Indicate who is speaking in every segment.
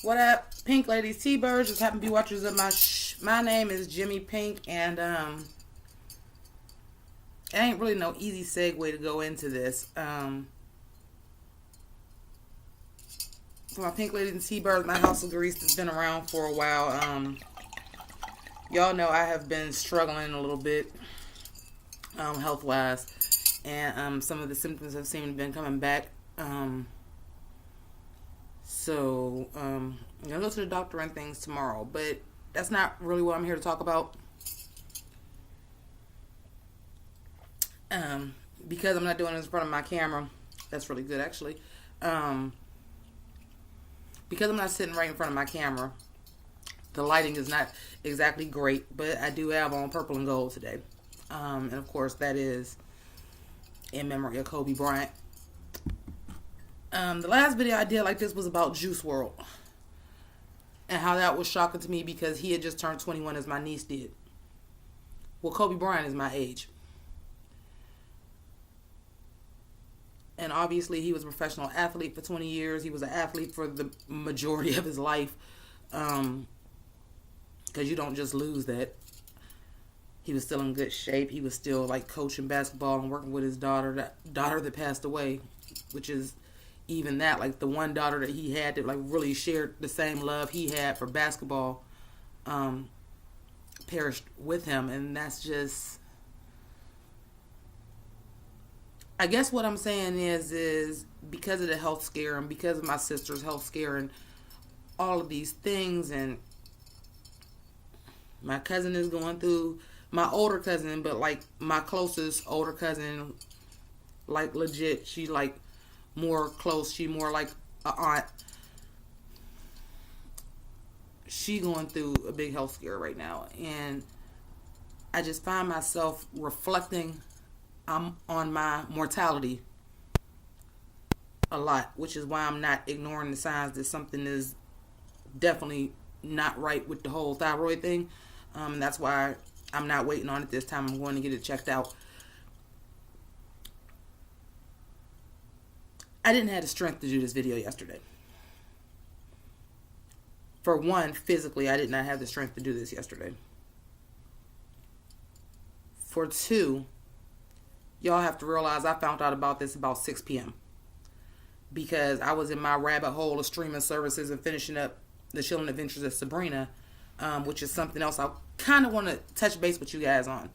Speaker 1: What up, Pink Ladies, T-Birds, just happen to be watchers of my name is Jimmi Pynk, and it ain't really no easy segue to go into this. For my Pink Ladies and T-Birds, my house of grease has been around for a while. Y'all know I have been struggling a little bit, health-wise, and some of the symptoms have seemed to have been coming back. So, I'm going to go to the doctor and things tomorrow, but that's not really what I'm here to talk about. Because I'm not doing this in front of my camera, that's really good actually. Because I'm not sitting right in front of my camera, the lighting is not exactly great, but I do have on purple and gold today. And of course that is in memory of Kobe Bryant. The last video I did like this was about Juice WRLD and how that was shocking to me because he had just turned 21 as my niece did. Well, Kobe Bryant is my age. And obviously he was a professional athlete for 20 years. He was an athlete for the majority of his life. Because you don't just lose that. He was still in good shape. He was still like coaching basketball and working with his daughter that passed away, which is even that, like the one daughter that he had that like really shared the same love he had for basketball, perished with him. And that's just, I guess what I'm saying is because of the health scare and because of my sister's health scare and all of these things, and my cousin is going through, my older cousin, but like my closest older cousin, like legit, she like more close, she more like a aunt. She going through a big health scare right now, and I just find myself reflecting on my mortality a lot, which is why I'm not ignoring the signs that something is definitely not right with the whole thyroid thing. That's why I'm not waiting on it this time. I'm going to get it checked out. I didn't have the strength to do this video yesterday. For one, physically, I did not have the strength to do this yesterday. For two, y'all have to realize I found out about this about 6 p.m. because I was in my rabbit hole of streaming services and finishing up The Chilling Adventures of Sabrina, which is something else I kind of want to touch base with you guys on.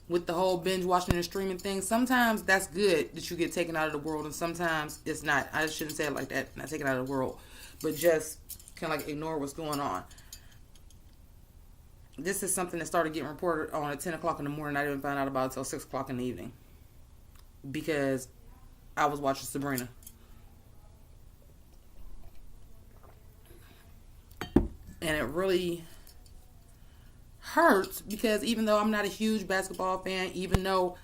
Speaker 1: With the whole binge watching and streaming thing, sometimes that's good that you get taken out of the world, and sometimes it's not. I shouldn't say it like that, not taken out of the world, but just kind of like ignore what's going on. This is something that started getting reported on at 10 o'clock in the morning. I didn't find out about it until 6 o'clock in the evening because I was watching Sabrina. And it really hurts because even though I'm not a huge basketball fan, even though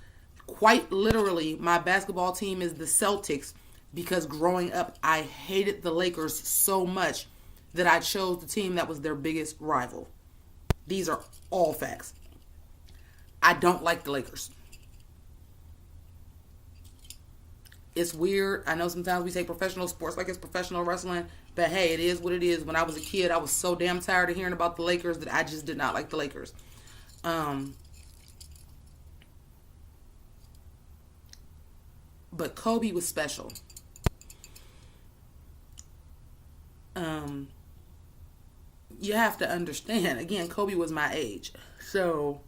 Speaker 1: quite literally my basketball team is the Celtics, because growing up I hated the Lakers so much that I chose the team that was their biggest rival. These are all facts. I don't like the Lakers. It's weird. I know sometimes we say professional sports like it's professional wrestling, but hey, it is what it is. When I was a kid, I was so damn tired of hearing about the Lakers that I just did not like the Lakers. But Kobe was special. You have to understand, again, Kobe was my age. So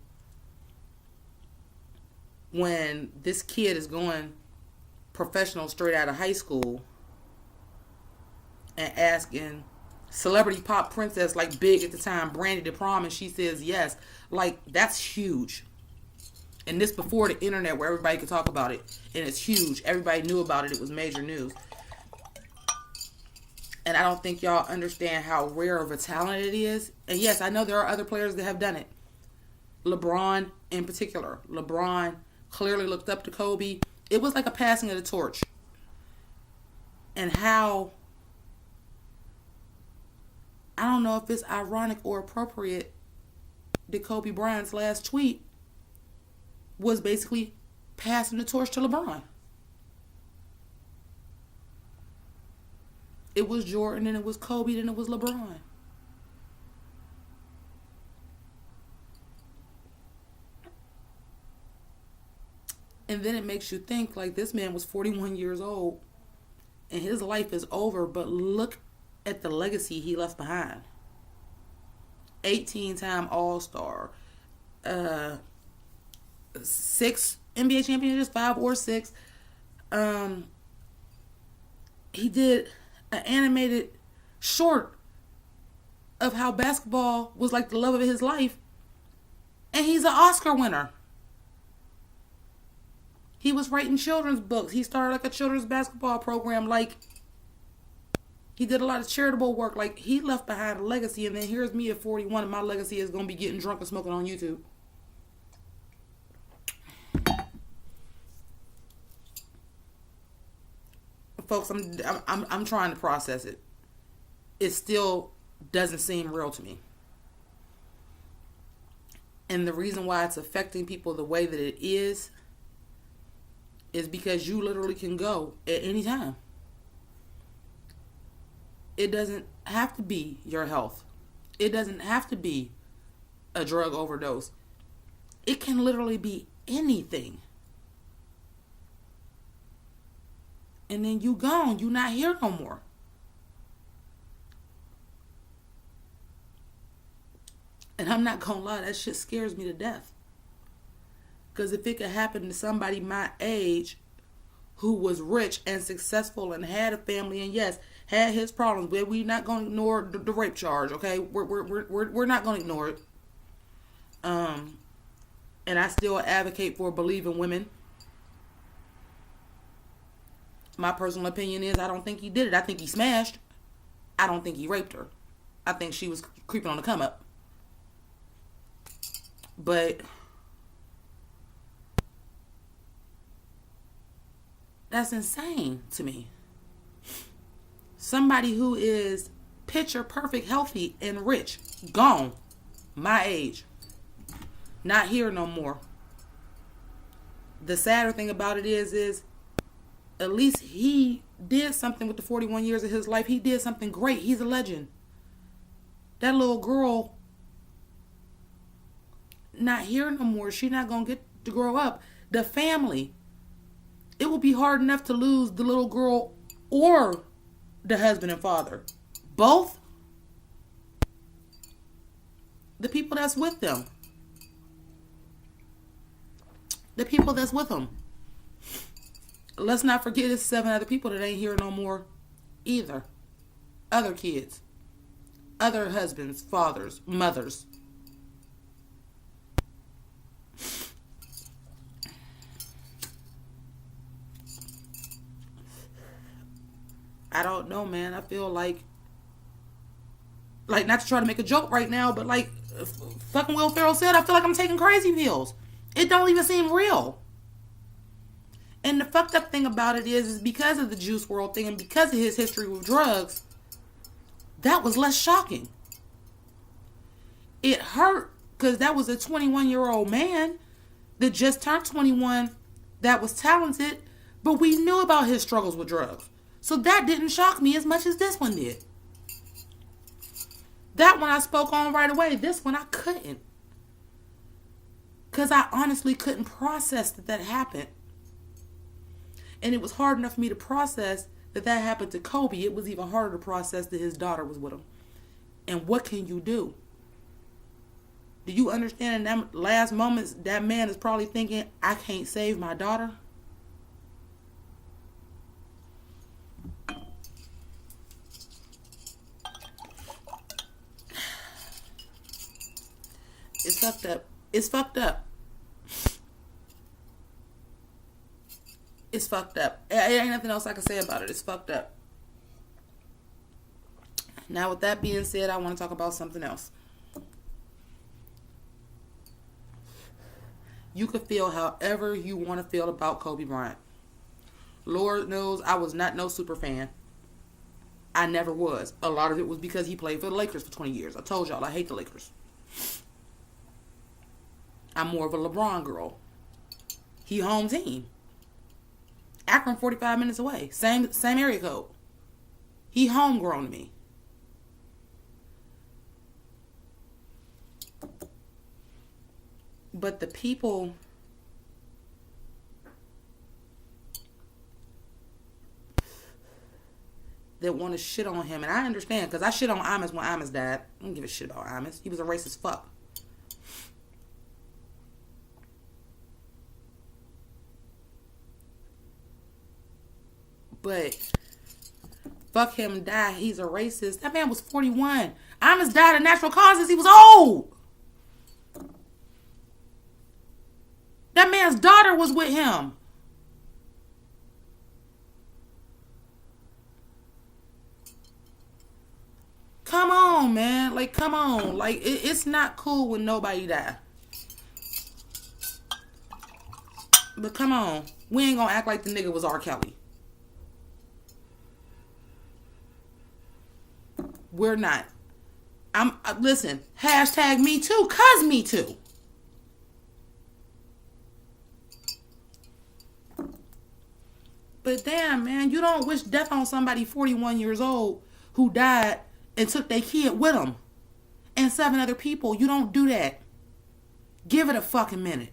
Speaker 1: when this kid is going professional straight out of high school and asking celebrity pop princess, like big at the time, Brandy to prom, and she says yes, like that's huge. And this before the internet where everybody could talk about it, and it's huge. Everybody knew about it. It was major news. And I don't think y'all understand how rare of a talent it is. And yes, I know there are other players that have done it. LeBron in particular. LeBron clearly looked up to Kobe. It was like a passing of the torch. And how, I don't know if it's ironic or appropriate that Kobe Bryant's last tweet was basically passing the torch to LeBron. It was Jordan, and it was Kobe, and it was LeBron. And then it makes you think, like, this man was 41 years old and his life is over, but look at the legacy he left behind. 18-time All-Star, 6 NBA championships, 5 or 6. He did an animated short of how basketball was like the love of his life, and he's an Oscar winner. He was writing children's books. He started like a children's basketball program. Like, he did a lot of charitable work. Like, he left behind a legacy. And then here's me at 41, and my legacy is going to be getting drunk and smoking on YouTube. Folks, I'm trying to process it. It still doesn't seem real to me. And the reason why it's affecting people the way that it is because you literally can go at any time. It doesn't have to be your health. It doesn't have to be a drug overdose. It can literally be anything. And then you gone. You not here no more. And I'm not gonna lie, that shit scares me to death. Because if it could happen to somebody my age who was rich and successful and had a family and yes, had his problems, but we're not going to ignore the rape charge, okay? We're not going to ignore it. And I still advocate for believing women. My personal opinion is I don't think he did it. I think he smashed. I don't think he raped her. I think she was creeping on the come up. But that's insane to me. Somebody who is picture perfect, healthy, and rich, gone, my age, not here no more. The sadder thing about it is at least he did something with the 41 years of his life. He did something great. He's a legend. That little girl, not here no more. She's not going to get to grow up. The family, it will be hard enough to lose the little girl or the husband and father. Both. The people that's with them. The people that's with them. Let's not forget it's 7 other people that ain't here no more either. Other kids. Other husbands, fathers, mothers. I don't know, man. I feel like not to try to make a joke right now, but like fucking Will Ferrell said, I feel like I'm taking crazy pills. It don't even seem real. And the fucked up thing about it is because of the Juice WRLD thing and because of his history with drugs, that was less shocking. It hurt because that was a 21-year-old man that just turned 21 that was talented, but we knew about his struggles with drugs. So that didn't shock me as much as this one did. That one I spoke on right away. This one I couldn't. Because I honestly couldn't process that happened. And it was hard enough for me to process that happened to Kobe. It was even harder to process that his daughter was with him. And what can you do? Do you understand in that last moments that man is probably thinking, I can't save my daughter? It's fucked up. It's fucked up. It's fucked up. It ain't nothing else I can say about it. It's fucked up. Now, with that being said, I want to talk about something else. You could feel however you want to feel about Kobe Bryant. Lord knows I was not no super fan. I never was. A lot of it was because he played for the Lakers for 20 years. I told y'all I hate the Lakers. I'm more of a LeBron girl. He home team. Akron 45 minutes away. Same area code. He homegrown to me. But the people that want to shit on him, and I understand, because I shit on Amos when Amos died. I don't give a shit about Amos. He was a racist fuck. But fuck him, die. He's a racist. That man was 41. Amos died of natural causes. He was old. That man's daughter was with him. Come on, man. Like, come on. Like, it's not cool when nobody die. But come on. We ain't gonna act like the nigga was R. Kelly. We're not. Listen, hashtag me too, cuz me too. But damn, man, you don't wish death on somebody 41 years old who died and took their kid with them. And 7 other people. You don't do that. Give it a fucking minute.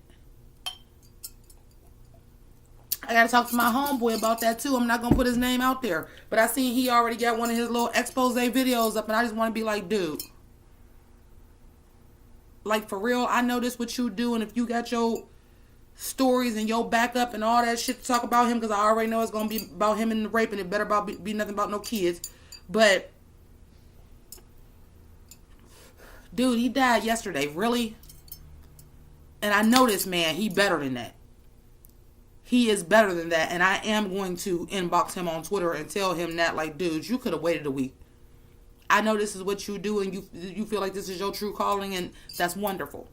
Speaker 1: I gotta talk to my homeboy about that too. I'm not gonna put his name out there. But I seen he already got one of his little expose videos up, and I just want to be like, dude. Like, for real, I know this what you do, and if you got your stories and your backup and all that shit to talk about him, because I already know it's gonna be about him and the rape, and it better be nothing about no kids. But dude, he died yesterday. Really? And I know this man, he better than that. He is better than that. And I am going to inbox him on Twitter and tell him that, like, dude, you could have waited a week. I know this is what you do, and you feel like this is your true calling, and that's wonderful.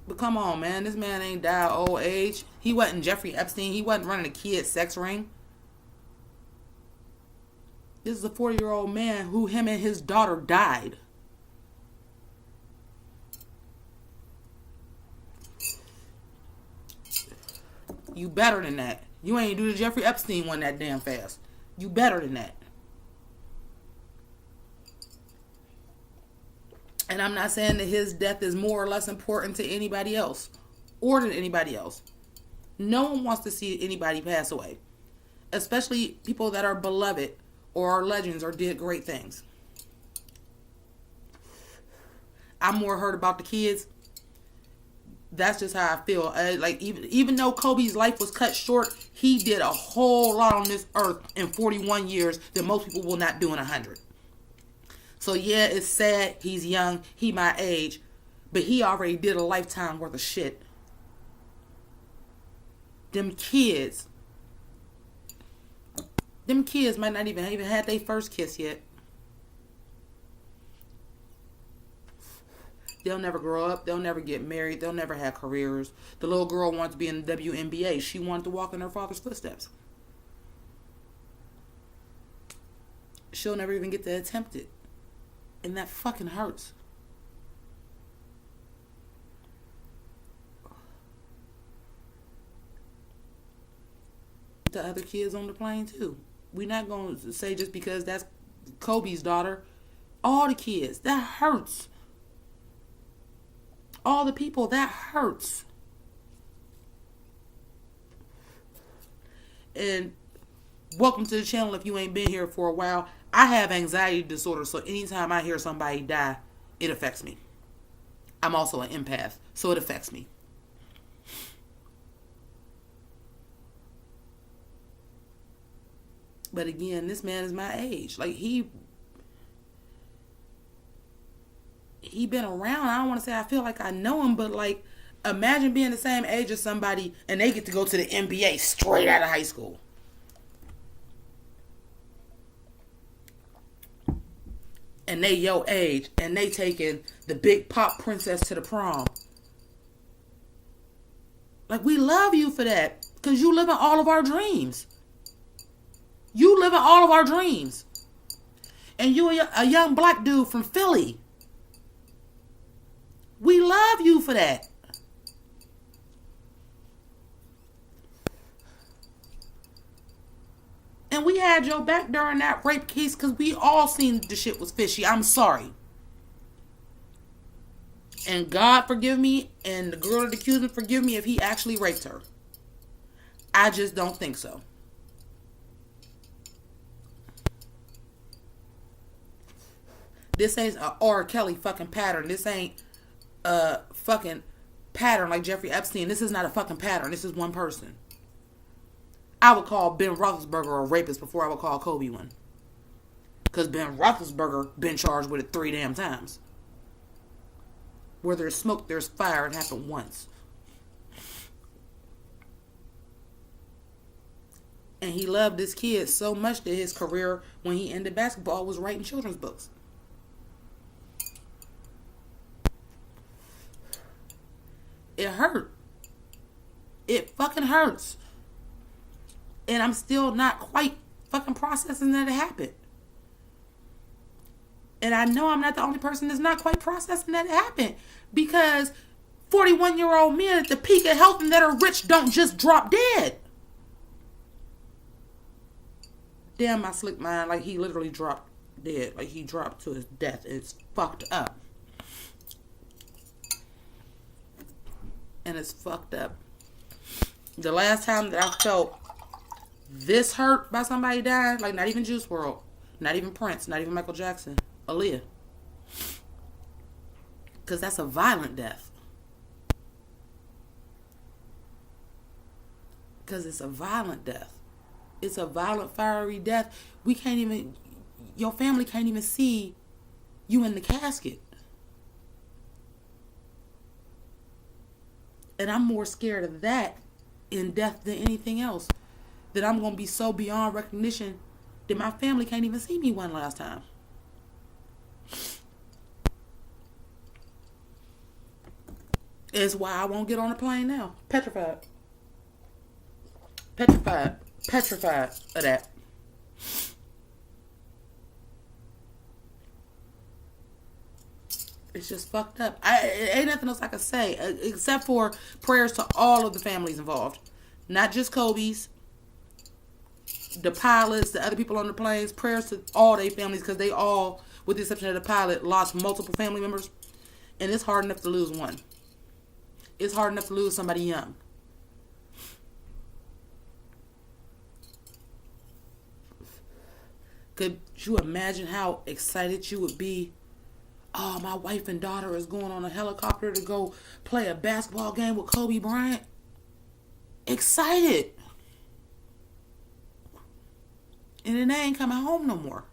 Speaker 1: But come on, man. This man ain't died old age. He wasn't Jeffrey Epstein. He wasn't running a kid sex ring. This is a 40-year-old man who him and his daughter died. You better than that. You ain't do the Jeffrey Epstein one that damn fast. You better than that. And I'm not saying that his death is more or less important to anybody else. Or to anybody else. No one wants to see anybody pass away. Especially people that are beloved or are legends or did great things. I'm more hurt about the kids. That's just how I feel. Like, even though Kobe's life was cut short, he did a whole lot on this earth in 41 years that most people will not do in 100. So yeah, it's sad. He's young. He my age. But he already did a lifetime worth of shit. Them kids might not even had their first kiss yet. They'll never grow up. They'll never get married. They'll never have careers. The little girl wanted to be in the WNBA. She wanted to walk in her father's footsteps. She'll never even get to attempt it. And that fucking hurts. The other kids on the plane too. We're not going to say just because that's Kobe's daughter. All the kids. That hurts. All the people, that hurts. And welcome to the channel if you ain't been here for a while. I have anxiety disorder, so anytime I hear somebody die, it affects me. I'm also an empath, so it affects me. But again, this man is my age. Like, he been around. I don't want to say I feel like I know him, but like, imagine being the same age as somebody and they get to go to the NBA straight out of high school. And they your age and they taking the big pop princess to the prom. Like, we love you for that because you live in all of our dreams. You live in all of our dreams. And you a young black dude from Philly. We love you for that. And we had your back during that rape case because we all seen the shit was fishy. I'm sorry. And God forgive me, and the girl that accused him forgive me if he actually raped her. I just don't think so. This ain't a R. Kelly fucking pattern. This ain't a fucking pattern like Jeffrey Epstein. This is not a fucking pattern. This is one person. I would call Ben Roethlisberger a rapist before I would call Kobe one. Because Ben Roethlisberger been charged with it 3 damn times. Where there's smoke, there's fire. It happened once. And he loved this kid so much that his career, when he ended basketball, was writing children's books. It hurt. It fucking hurts. And I'm still not quite fucking processing that it happened. And I know I'm not the only person that's not quite processing that it happened. Because 41-year-old men at the peak of health and that are rich don't just drop dead. Damn, my slick mind. Like, he literally dropped dead. Like, he dropped to his death. It's fucked up. And it's fucked up. The last time that I felt this hurt by somebody dying, like not even Juice WRLD, not even Prince, not even Michael Jackson, Aaliyah. Because that's a violent death. Because it's a violent death. It's a violent, fiery death. We can't even, your family can't even see you in the casket. And I'm more scared of that in death than anything else. That I'm going to be so beyond recognition that my family can't even see me one last time. It's why I won't get on a plane now. Petrified. Petrified. Petrified of that. It's just fucked up. Ain't nothing else I can say except for prayers to all of the families involved. Not just Kobe's, the pilots, the other people on the planes. Prayers to all their families because they all, with the exception of the pilot, lost multiple family members. And it's hard enough to lose one. It's hard enough to lose somebody young. Could you imagine how excited you would be? Oh, my wife and daughter is going on a helicopter to go play a basketball game with Kobe Bryant. Excited. And then they ain't coming home no more.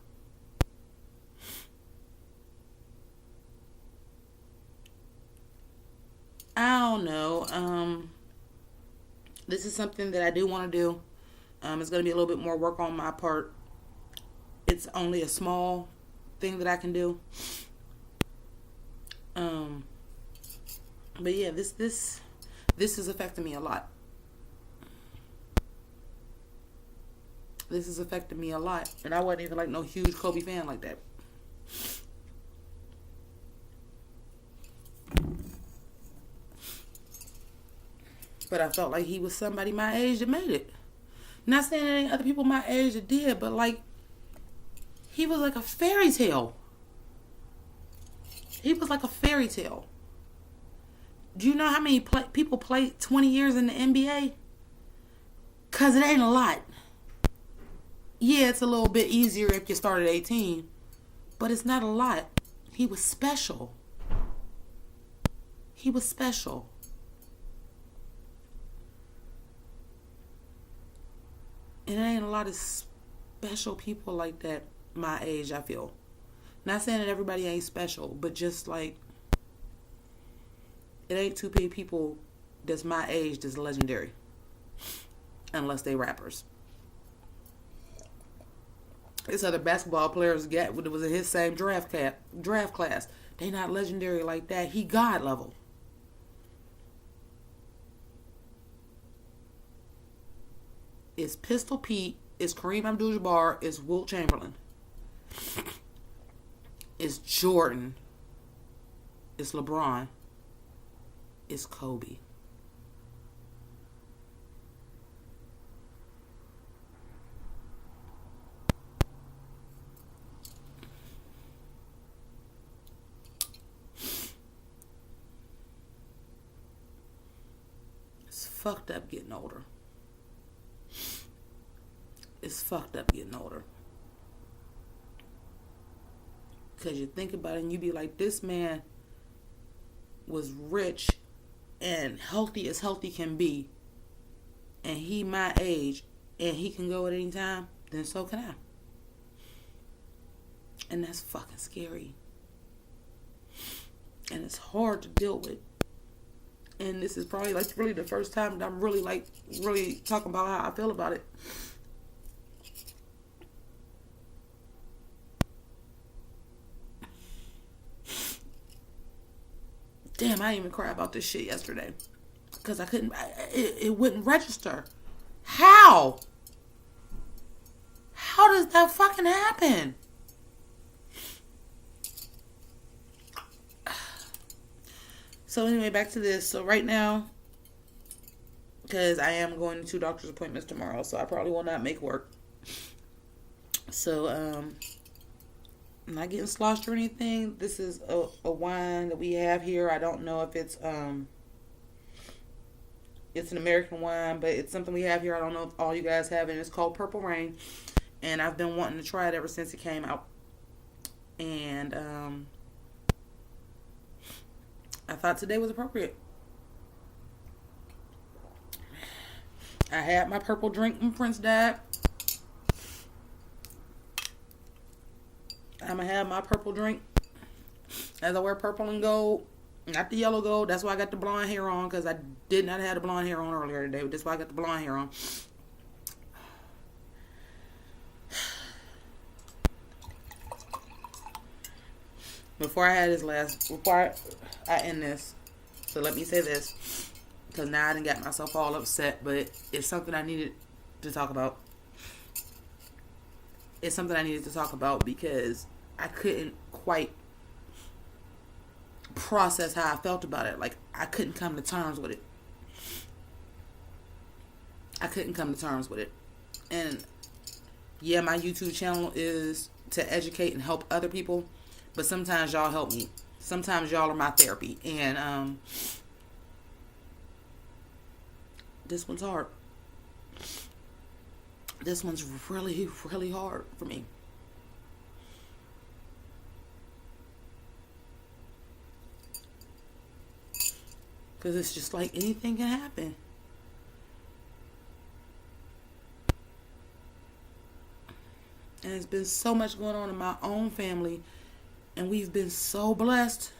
Speaker 1: I don't know. This is something that I do want to do. It's going to be a little bit more work on my part. It's only a small thing that I can do. But yeah, this is affecting me a lot. This is affecting me a lot. And I wasn't even like no huge Kobe fan like that. But I felt like he was somebody my age that made it. Not saying there ain't other people my age that did, but like, he was like a fairy tale. He was like a fairy tale. Do you know how many people play 20 years in the NBA? Because it ain't a lot. Yeah, it's a little bit easier if you start at 18. But it's not a lot. He was special. He was special. And there ain't a lot of special people like that my age, I feel. Not saying that everybody ain't special, but just like, it ain't too many people that's my age that's legendary. Unless they rappers. This other basketball players that was in his same draft class. They not legendary like that. He God level. It's Pistol Pete. It's Kareem Abdul-Jabbar. It's Wilt Chamberlain. It's Jordan. It's LeBron. It's Kobe. fucked up getting older. It's fucked up getting older. Because you think about it and you be like, this man was rich and healthy as healthy can be. And he my age and he can go at any time. Then so can I. And that's fucking scary. And it's hard to deal with. And this is probably like really the first time that I'm really talking about how I feel about it. Damn, I didn't even cry about this shit yesterday. Because I couldn't, it wouldn't register. How? How does that fucking happen? So anyway, back to this. So right now, because I am going to 2 doctor's appointments tomorrow, so I probably will not make work. So, I'm not getting sloshed or anything. This is a wine that we have here. I don't know if it's an American wine, but it's something we have here. I don't know if all you guys have it. It's called Purple Rain. And I've been wanting to try it ever since it came out. And I thought today was appropriate. I had my purple drink when Prince died. I'm going to have my purple drink as I wear purple and gold. Not the yellow gold. That's why I got the blonde hair on, because I did not have the blonde hair on earlier today. But that's why I got the blonde hair on. Before I end this, so let me say this, because now I done got myself all upset, but it's something I needed to talk about. It's something I needed to talk about because I couldn't quite process how I felt about it. Like, I couldn't come to terms with it. And yeah, my YouTube channel is to educate and help other people, but sometimes y'all help me. Sometimes y'all are my therapy. And this one's hard. This one's really, really hard for me. Because it's just like anything can happen. And there's been so much going on in my own family. And we've been so blessed.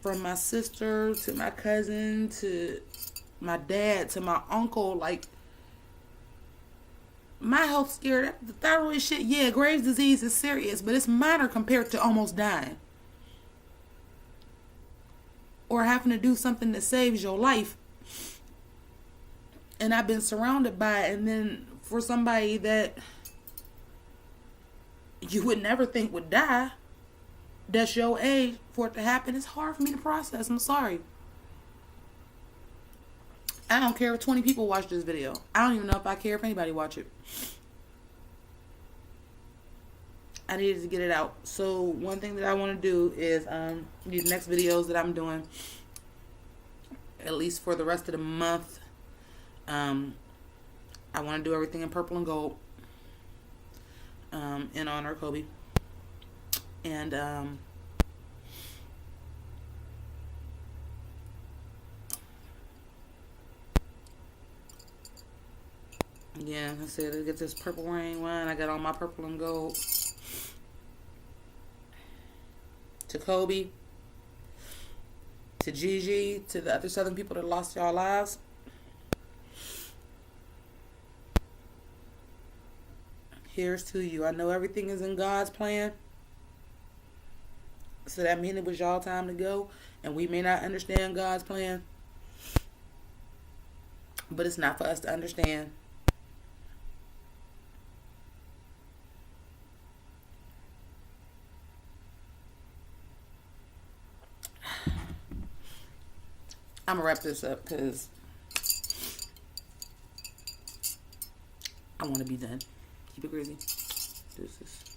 Speaker 1: From my sister to my cousin to my dad to my uncle. Like, my health scared. The thyroid shit, yeah, Graves' disease is serious, but it's minor compared to almost dying. Or having to do something that saves your life. And I've been surrounded by it. And then for somebody that you would never think would die, that's your age, for it to happen, it's hard for me to process. I'm sorry. I don't care if 20 people watch this video. I don't even know if I care if anybody watch it. I needed to get it out. So one thing that I want to do is these next videos that I'm doing, at least for the rest of the month, I want to do everything in purple and gold in honor of Kobe. And yeah, I said, I get this Purple Rain wine. I got all my purple and gold. To Kobe, to Gigi, to the other Southern people that lost y'all lives. Here's to you. I know everything is in God's plan. So that means it was y'all time to go. And we may not understand God's plan. But it's not for us to understand. I'm going to wrap this up because I want to be done. Keep it crazy. This is...